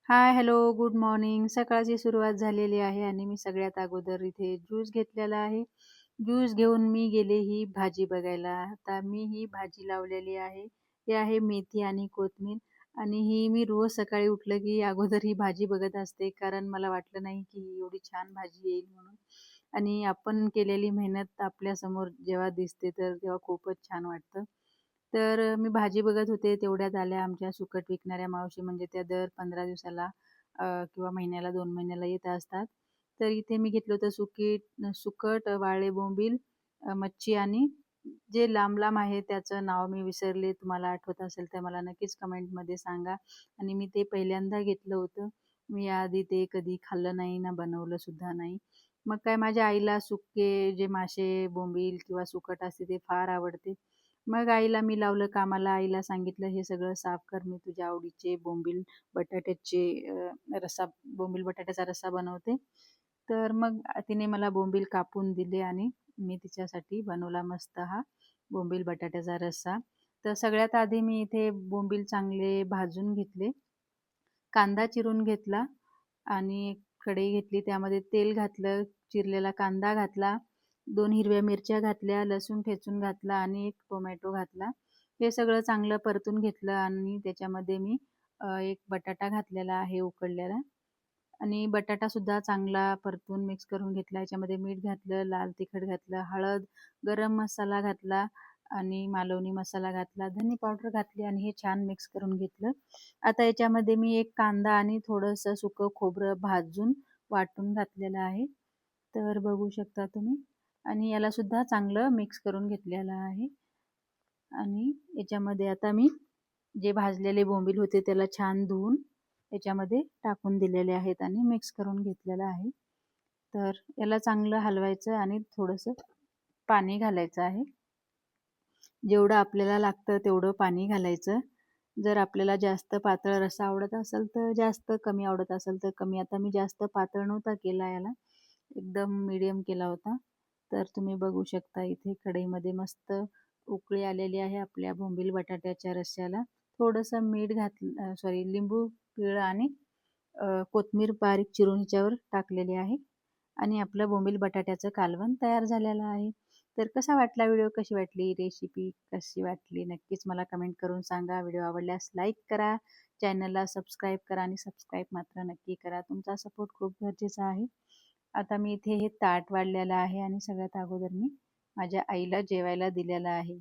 हाय, hello, good morning. सकाळची सुरुवात झालेली आहे आणि मी सगळ्यात अगोदर इथे ज्यूस घेतलेला आहे. ज्यूस घेऊन मी गेले ही भाजी बघायला. आता मी ही भाजी लावलेली आहे. ही आहे मेथी आणि कोथिंबीर आणि ही मी रोज सकाळी उठलं की अगोदर ही भाजी बघत असते. कारण मला वाटलं नाही की एवढी छान भाजी येईल म्हणून. आणि आपण केलेली मेहनत आपल्यासमोर जेव्हा दिसते तर तेव्हा खूपच छान वाटतं. तर मी भाजी बघत होते तेवढ्यात आल्या आमच्या सुकट विकणाऱ्या मावशी म्हणजे त्या दर 15 दिवसाला किंवा महिन्याला 2 महिन्याला येत असतात. तर इथे मी घेतलं होतं सुकट, वाळे बोंबील, मच्छी आणि जे लांब-लांब आहे त्याचं नाव मी विसरले. तुम्हाला आठवत असेल तर मला नक्कीच कमेंटमध्ये सांगा. आणि मी ते पहिल्यांदा घेतलं होतं. मी याआधी ते कधी खाल्लं नाही ना बनवलं सुद्धा नाही. मग काय माझ्या आईला सुके जे मासे, बोंबील किंवा सुकट असते ते फार आवडते. मग आईला मी लावलं कामाला. आईला सांगितलं, "हे सगळं साफ कर. मी तुझ्या आवडीचे बटाट्याचे रस्सा बोंबील बटाट्याचा रस्सा बनवते." तर मग तिने मला बोंबील कापून दिले आणि मी तिच्यासाठी बनवला मस्त हा बोंबील बटाट्याचा रस्सा. तर सगळ्यात आधी मी इथे बोंबील चांगले भाजून घेतले. कांदा चिरून घेतला आणि कढई घेतली. त्यामध्ये तेल घातलं, चिरलेला कांदा घातला, 2 हिरव्या मिरच्या घातल्या, लसूण ठेचून घातला आणि 1 टोमॅटो घातला. हे सगळं चांगलं परतून घेतलं आणि त्याच्यामध्ये मी 1 बटाटा घातलेला आहे उकडलेला आणि बटाटासुद्धा चांगला परतून मिक्स करून घेतला. याच्यामध्ये मीठ घातलं, लाल तिखट घातलं, हळद, गरम मसाला घातला आणि मालवणी मसाला घातला, धने पावडर घातली आणि हे छान मिक्स करून घेतलं. आता याच्यामध्ये मी 1 कांदा आणि थोडंसं सुकं खोबरं भाजून वाटून घातलेलं आहे. तर बघू शकता तुम्ही आणि यालासुद्धा चांगलं मिक्स करून घेतलेलं आहे आणि याच्यामध्ये आता मी जे भाजलेले बोंबील होते त्याला छान धुवून याच्यामध्ये टाकून दिलेले आहेत आणि मिक्स करून घेतलेलं आहे. तर याला चांगलं हलवायचं आणि थोडंसं पाणी घालायचं आहे. जेवढं आपल्याला लागतं तेवढं पाणी घालायचं. जर आपल्याला जास्त पातळ रस्सा आवडत असेल तर जास्त, कमी आवडत असेल तर कमी. आता मी जास्त पातळ नव्हता केला याला, एकदम मीडियम केला होता. तर तुम्ही बघू शकता इथे कढईमध्ये मस्त उकळी आलेली आहे आपल्या बोंबील बटाट्याच्या रस्स्याला. थोडंसं मीठ घातलं, सॉरी, लिंबू पिळलं आणि कोथिंबीर बारीक चिरून ह्याच्यावर टाकलेली आहे आणि आपलं बोंबील बटाट्याचं कालवण तयार झालेलं आहे. तर कसा वाटला व्हिडिओ, कशी वाटली रेसिपी, कशी वाटली नक्कीच मला कमेंट करून सांगा. व्हिडिओ आवडल्यास लाईक करा, चॅनलला सबस्क्राईब करा आणि सबस्क्राईब मात्र नक्की करा. तुमचा सपोर्ट खूप गरजेचा आहे. आता मी इथे हे ताट वाढलेलं आहे आणि सगळ्यात अगोदर मी माझ्या आईला जेवायला दिलेलं आहे.